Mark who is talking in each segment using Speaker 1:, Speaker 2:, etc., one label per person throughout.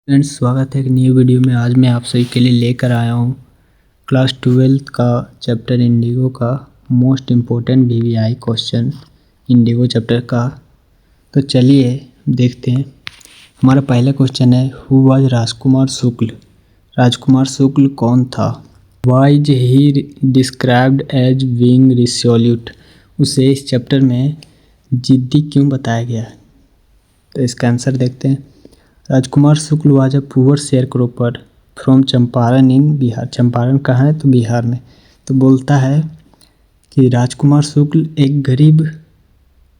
Speaker 1: Friends, स्वागत है एक न्यू वीडियो में। आज मैं आप सभी के लिए लेकर आया हूँ क्लास 12th का चैप्टर इंडिगो का most important VVI question Indigo chapter का। तो चलिए देखते हैं। हमारा पहला क्वेश्चन है, हु वाज राजकुमार शुक्ल। राजकुमार शुक्ल कौन था? Why is he described as being resolute. उसे इस चैप्टर में जिद्दी क्यों बताया गया? तो इसका आंसर देखते हैं। Rajkumar Shukla was a poor sharecropper from Champaran in Bihar. Champaran कहाँ है? तो बिहार में। तो बोलता है कि राजकुमार शुक्ल एक गरीब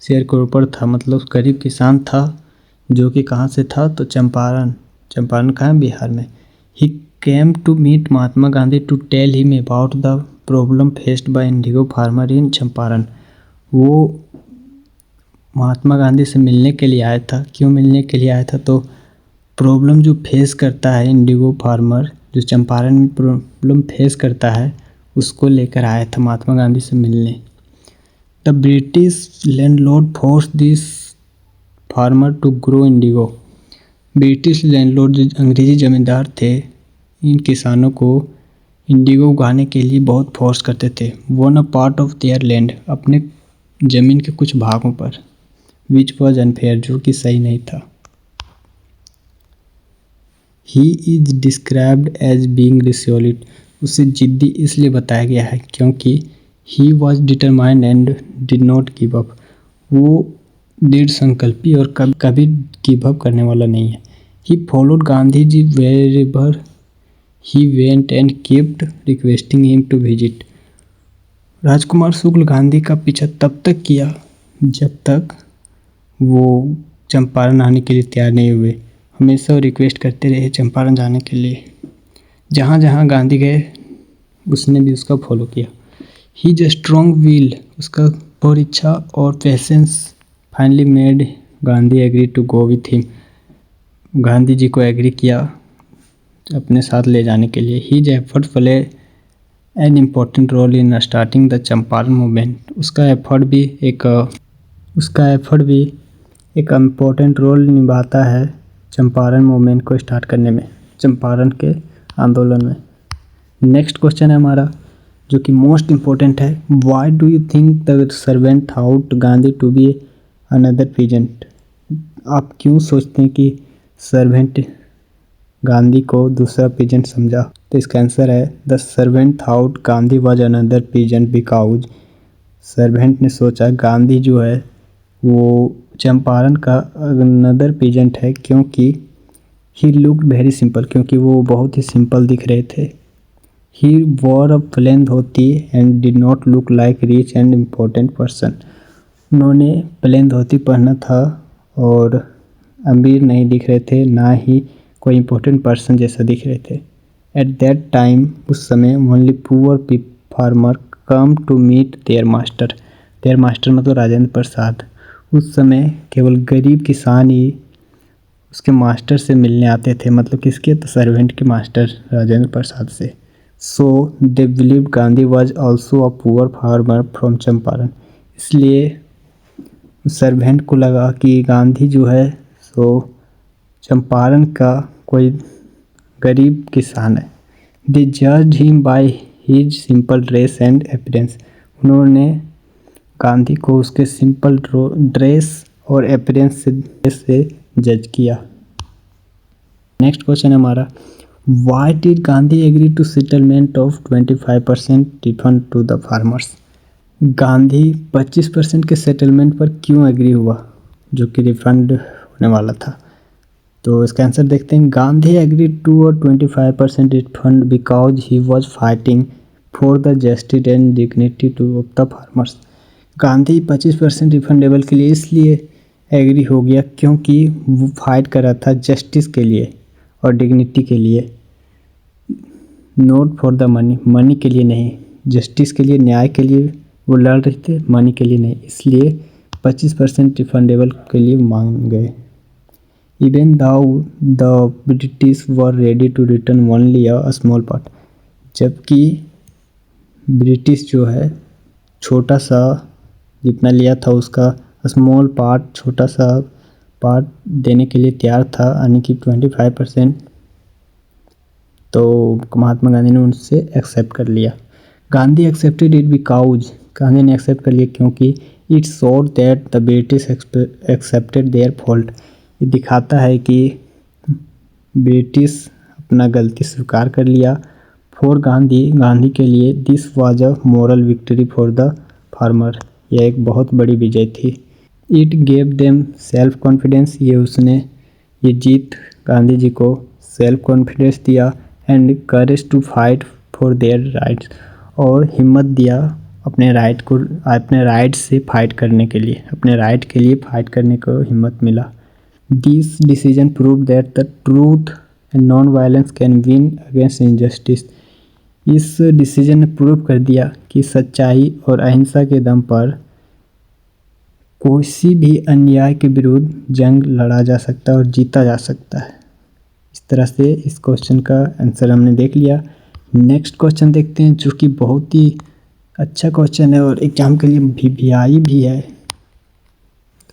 Speaker 1: शेयर क्रॉपर था, मतलब गरीब किसान था, जो कि कहाँ से था? तो चंपारण। चंपारण कहाँ है? बिहार में। He came to meet Mahatma Gandhi to tell him about the problem faced by indigo farmer in Champaran. वो महात्मा गांधी से मिलने के लिए आया था। क्यों मिलने के लिए आया था? तो प्रॉब्लम जो फेस करता है इंडिगो फार्मर, जो चंपारण में प्रॉब्लम फेस करता है, उसको लेकर आया था महात्मा गांधी से मिलने। The British landlord force this farmer to grow indigo. British landlord जो अंग्रेजी जमींदार थे, इन किसानों को इंडिगो उगाने के लिए बहुत फोर्स करते थे। One a part of their land, अपने ज़मीन के कुछ भागों पर, विच वॉज अनफेयर, जो कि सही नहीं था। He is described as being resolute. उसे जिद्दी इसलिए बताया गया है क्योंकि he was determined and did not give up. वो दृढ़ संकल्पी और कभी गिव अप करने वाला नहीं है। He followed Gandhi ji wherever he went and kept requesting him to visit. Rajkumar Shukla Gandhi का पीछा तब तक किया जब तक वो चंपारण आने के लिए तैयार नहीं हुए। हमेशा रिक्वेस्ट करते रहे चंपारण जाने के लिए। जहाँ जहाँ गांधी गए उसने भी उसका फॉलो किया। ही इज स्ट्रॉन्ग विल, उसका बहुत इच्छा और patience finally made Gandhi agree to go with him. Gandhi ji को एग्री किया अपने साथ ले जाने के लिए। He is effort play an important role in starting the Champaran movement. उसका एफर्ट भी एक इम्पोर्टेंट रोल निभाता है चंपारण मूवमेंट को स्टार्ट करने में, चंपारण के आंदोलन में। नेक्स्ट क्वेश्चन है हमारा, जो कि मोस्ट इम्पोर्टेंट है। Why do you think the servant thought Gandhi to be another peasant. आप क्यों सोचते हैं कि सर्वेंट गांधी को दूसरा पीजेंट समझा? तो इसका आंसर है, the servant thought Gandhi was another peasant because. Servant ने सोचा गांधी जो है वो चंपारण का अनदर पीजेंट है क्योंकि ही लुक्ड वेरी सिंपल, क्योंकि वो बहुत ही सिंपल दिख रहे थे। He wore a plain dhoti and did not look like rich and important person. उन्होंने प्लेन धोती पहना था और अमीर नहीं दिख रहे थे, ना ही कोई इम्पोर्टेंट पर्सन जैसा दिख रहे थे। एट दैट टाइम, उस समय, only poor farmer come to meet their master. Their master मतलब राजेंद्र प्रसाद। उस समय केवल गरीब किसान ही उसके मास्टर से मिलने आते थे, मतलब किसके? तो सर्वेंट के मास्टर राजेंद्र प्रसाद से। So they believe Gandhi was also a poor farmer from Champaran. इसलिए सर्वेंट को लगा कि गांधी जो है सो चंपारण का कोई गरीब किसान है। They judged him by his simple dress and appearance. उन्होंने गांधी को उसके सिंपल ड्रेस और अपीयरेंस से जज किया। नेक्स्ट क्वेश्चन है हमारा, why did Gandhi agree to settlement of 25% refund to the farmers. Gandhi 25% के सेटलमेंट पर क्यों एग्री हुआ, जो कि रिफंड होने वाला था? तो इसका आंसर देखते हैं। Gandhi agree to a 25% refund because he was fighting for the justice and dignity to of the farmers. Gandhi 25% refundable के लिए इसलिए एग्री हो गया क्योंकि वो फाइट कर रहा था जस्टिस के लिए और डिग्निटी के लिए, not for the money, money के लिए नहीं, जस्टिस के लिए, न्याय के लिए वो लड़ रहे थे, मनी के लिए नहीं। इसलिए 25% रिफंडेबल के लिए मांग गए। Even though the British were ready to return only a small part. जबकि ब्रिटिश जो है छोटा सा जितना लिया था उसका स्मॉल पार्ट, छोटा सा पार्ट देने के लिए तैयार था, यानी कि 25%, तो महात्मा गांधी ने उनसे एक्सेप्ट कर लिया। Gandhi accepted it because, Gandhi ने एक्सेप्ट कर लिया क्योंकि it showed that the British accepted their fault, ये दिखाता है कि ब्रिटिश अपना गलती स्वीकार कर लिया। फॉर गांधी, गांधी के लिए this was a moral victory for the farmer, यह एक बहुत बड़ी विजय थी। It gave them self confidence, ये जीत गांधी जी को सेल्फ कॉन्फिडेंस दिया। And courage to fight for their rights, और हिम्मत दिया अपने राइट से फाइट करने के लिए, अपने राइट के लिए फाइट करने को हिम्मत मिला। This decision prove that the truth and non violence can win against injustice, इस डिसीजन ने प्रूव कर दिया कि सच्चाई और अहिंसा के दम पर किसी भी अन्याय के विरुद्ध जंग लड़ा जा सकता है और जीता जा सकता है। इस तरह से इस क्वेश्चन का आंसर हमने देख लिया। नेक्स्ट क्वेश्चन देखते हैं, जो कि बहुत ही अच्छा क्वेश्चन है और एग्जाम के लिए वीवीआई भी है।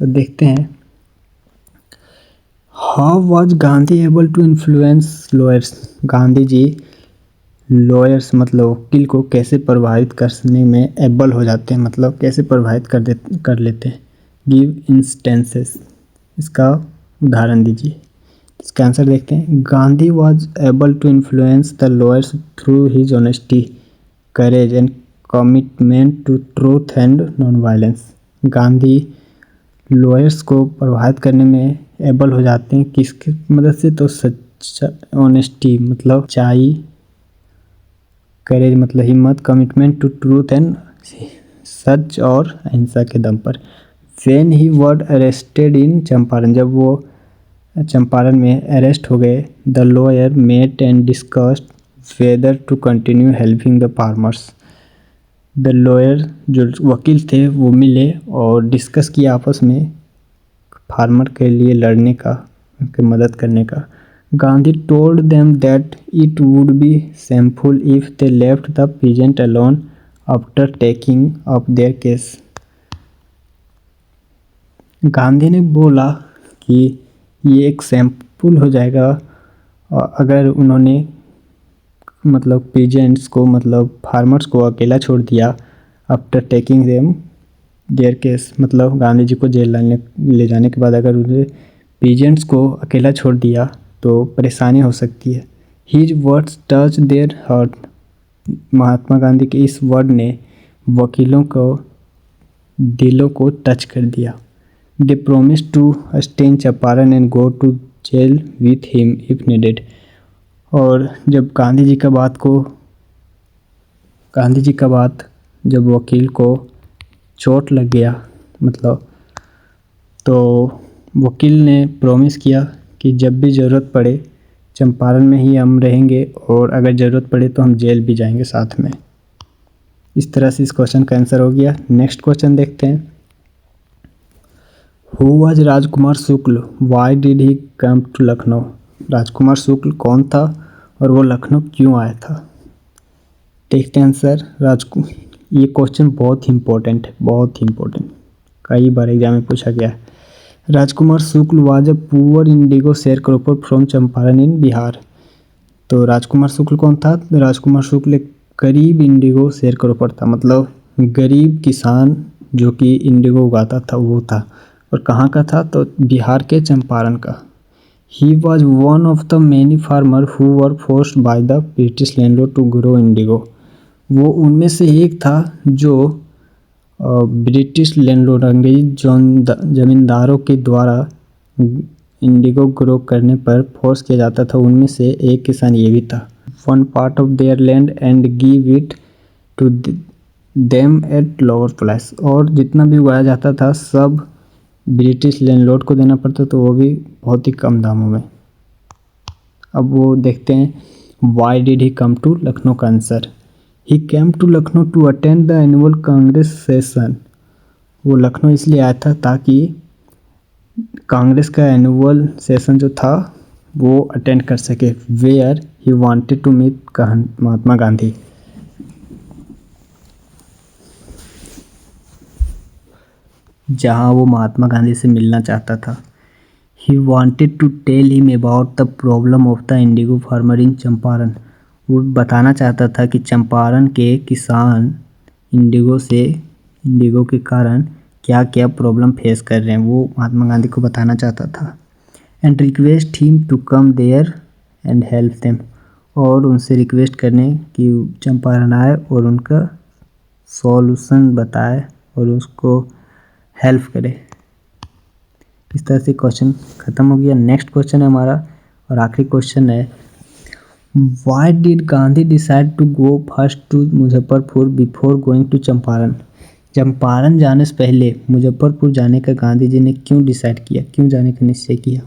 Speaker 1: तो देखते हैं, how was Gandhi able to influence lawyers, Gandhi ji lawyers मतलब वकील को कैसे प्रभावित करने में एबल हो जाते हैं, मतलब कैसे प्रभावित कर लेते हैं। गिव इंस्टेंसेस, इसका उदाहरण दीजिए। इसका आंसर देखते हैं, Gandhi was able to influence the lawyers through his honesty, courage and commitment to truth and non violence, Gandhi lawyers को प्रभावित करने में एबल हो जाते हैं किसकी मदद से, तो सच्चा, ऑनेस्टी मतलब सच्चाई, करेज मतलब हिम्मत, कमिटमेंट टू ट्रूथ एंड सच और अहिंसा के दम पर। When he were arrested in Champaran, जब वो चंपारण में अरेस्ट हो गए, the lawyer met and discussed whether to continue helping the farmers, the lawyer जो वकील थे वो मिले और डिस्कस किया आपस में फार्मर के लिए लड़ने का, उनकी मदद करने का। Gandhi told them that it would be shameful if they left the peasant alone after taking up there case, Gandhi ने बोला कि ये एक सैम्पल हो जाएगा अगर उन्होंने मतलब पीजेंट्स को मतलब फार्मर्स को अकेला छोड़ दिया, after taking them there case मतलब गांधी जी को जेल ले जाने के बाद अगर उन्हें पीजेंट्स को अकेला छोड़ दिया तो परेशानी हो सकती है। His words touch their heart, Mahatma Gandhi के इस वर्ड ने वकीलों को दिलों को टच कर दिया। They promised to stay in Champaran and go to jail with him if needed, और जब गांधी जी का बात जब वकील को चोट लग गया मतलब, तो वकील ने प्रॉमिस किया कि जब भी ज़रूरत पड़े चंपारण में ही हम रहेंगे और अगर ज़रूरत पड़े तो हम जेल भी जाएंगे साथ में। इस तरह से इस क्वेश्चन का आंसर हो गया। नेक्स्ट क्वेश्चन देखते हैं, who was Rajkumar Shukla, why did he come to Lucknow, Rajkumar Shukla कौन था और वो लखनऊ क्यों आया था। देखते हैं आंसर। ये क्वेश्चन बहुत इंपॉर्टेंट है, बहुत इंपॉर्टेंट, कई बार एग्जाम में पूछा गया है। Rajkumar Shukla was a poor indigo sharecropper from Champaran in Bihar, तो राजकुमार शुक्ल कौन था, राजकुमार शुक्ल एक गरीब इंडिगो शेयर क्रॉपर था, मतलब गरीब किसान जो कि इंडिगो उगाता था वो था, और कहाँ का था तो बिहार के चंपारण का। He was one of the many farmer who were forced by the British landlord to grow indigo, वो उनमें से एक था जो ब्रिटिश लैंडलॉर्ड अंग्रेज जमींदारों के द्वारा इंडिगो ग्रो करने पर फोर्स किया जाता था, उनमें से एक किसान ये भी था। One part of their land and give it to them at lower price, और जितना भी उगाया जाता था सब ब्रिटिश लैंडलॉर्ड को देना पड़ता, तो वो भी बहुत ही कम दामों में। अब वो देखते हैं, why did he come to Lucknow का answer, he came to Lucknow to attend the annual Congress session, वो लखनऊ इसलिए आया था ताकि कांग्रेस का एनुअल सेशन जो था वो अटेंड कर सके, where he wanted to meet Mahatma Gandhi, जहां वो महात्मा गांधी से मिलना चाहता था। He wanted to tell him about the problem of the indigo farmer in Champaran. वो बताना चाहता था कि चंपारण के किसान इंडिगो के कारण क्या क्या प्रॉब्लम फेस कर रहे हैं, वो महात्मा गांधी को बताना चाहता था। And request him to come there and help them, और उनसे रिक्वेस्ट करने कि चंपारण आए और उनका सॉल्यूशन बताए और उसको हेल्प करे। इस तरह से क्वेश्चन ख़त्म हो गया। नेक्स्ट क्वेश्चन है हमारा और आखिरी क्वेश्चन है, why did Gandhi decide to go first to Muzaffarpur before going to Champaran. Champaran जाने से पहले मुजफ्फरपुर जाने का गांधी जी ने क्यों डिसाइड किया, क्यों जाने का निश्चय किया?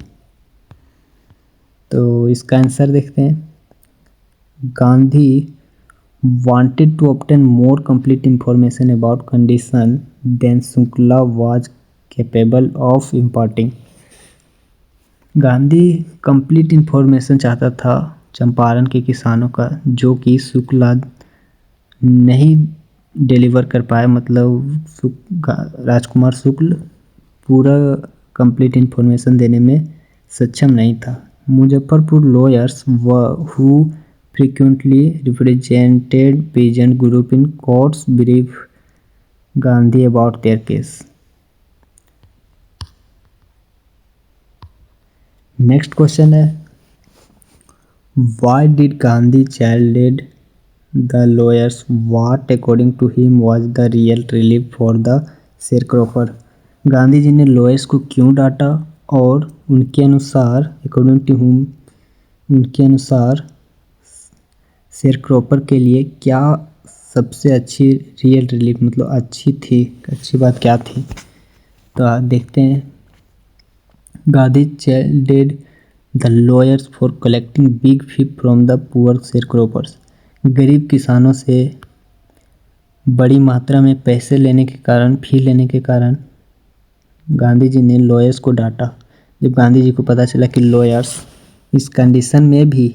Speaker 1: तो इसका आंसर देखते हैं। Gandhi wanted to obtain more complete information about condition than Shukla was capable of imparting। Gandhi complete information चाहता था चंपारण के किसानों का, जो कि शुक्ला नहीं डिलीवर कर पाए, मतलब राजकुमार शुक्ल पूरा कंप्लीट इन्फॉर्मेशन देने में सक्षम नहीं था। Muzaffarpur lawyers who frequently represented peasant group in courts briefed Gandhi about their case। Next question है, why did Gandhi chided the lawyers what according to him was the real relief for the sharecropper। Gandhi ji ने lawyers को क्यों डांटा और उनके अनुसार उनके अनुसार शेयरक्रॉपर के लिए क्या सबसे अच्छी रियल रिलीफ, मतलब अच्छी बात क्या थी? तो आप देखते हैं। Gandhi chided the lawyers for collecting big fee from the poor sharecroppers. गरीब किसानों से बड़ी मात्रा में पैसे लेने के कारण गांधी जी ने लॉयर्स को डांटा। जब गांधी जी को पता चला कि लॉयर्स इस कंडीशन में भी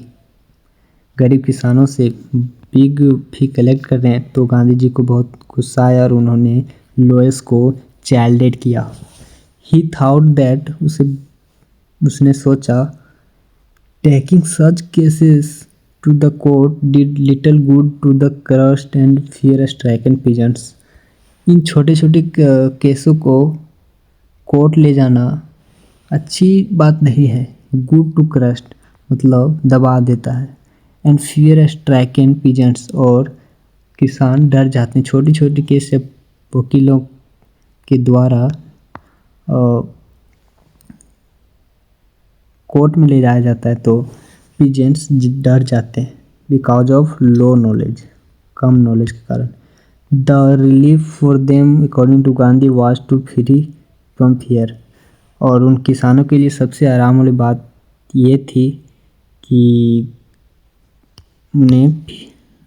Speaker 1: गरीब किसानों से बिग फी कलेक्ट कर रहे हैं, तो गांधी जी को बहुत गुस्सा आया और उन्होंने लॉयर्स को चाइल्डेड किया। ही थॉट दैट, उसने सोचा, taking such cases to the court did little good to the crushed and fear stricken peasants. इन छोटे छोटे केसों को कोर्ट ले जाना अच्छी बात नहीं है। गुड टू क्रस्ट मतलब दबा देता है, एंड फियर स्ट्राइकन पीजेंट्स, और किसान डर जाते हैं। छोटी छोटी केस से वकीलों के द्वारा कोर्ट में ले जाया जाता है तो पीजेंट्स डर जाते हैं बिकॉज ऑफ लो नॉलेज, कम नॉलेज के कारण। The relief for them according to Gandhi was to free from fear. और उन किसानों के लिए सबसे आराम वाली बात ये थी कि उन्हें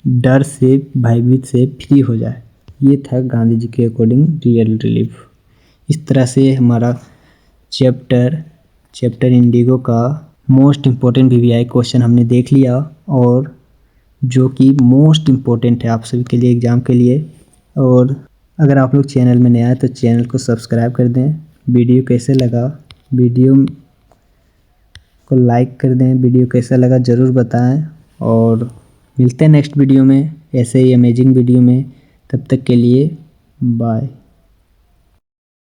Speaker 1: डर से, भयभीत से फ्री हो जाए। ये था गांधी जी के अकॉर्डिंग रियल रिलीफ। इस तरह से हमारा चैप्टर इंडिगो का मोस्ट इम्पोर्टेंट वीवीआई क्वेश्चन हमने देख लिया, और जो कि मोस्ट इम्पोर्टेंट है आप सभी के लिए एग्ज़ाम के लिए। और अगर आप लोग चैनल में नया है तो चैनल को सब्सक्राइब कर दें। वीडियो कैसे लगा, वीडियो को लाइक कर दें, वीडियो कैसा लगा ज़रूर बताएं, और मिलते हैं नेक्स्ट वीडियो में ऐसे ही अमेजिंग वीडियो में। तब तक के लिए बाय।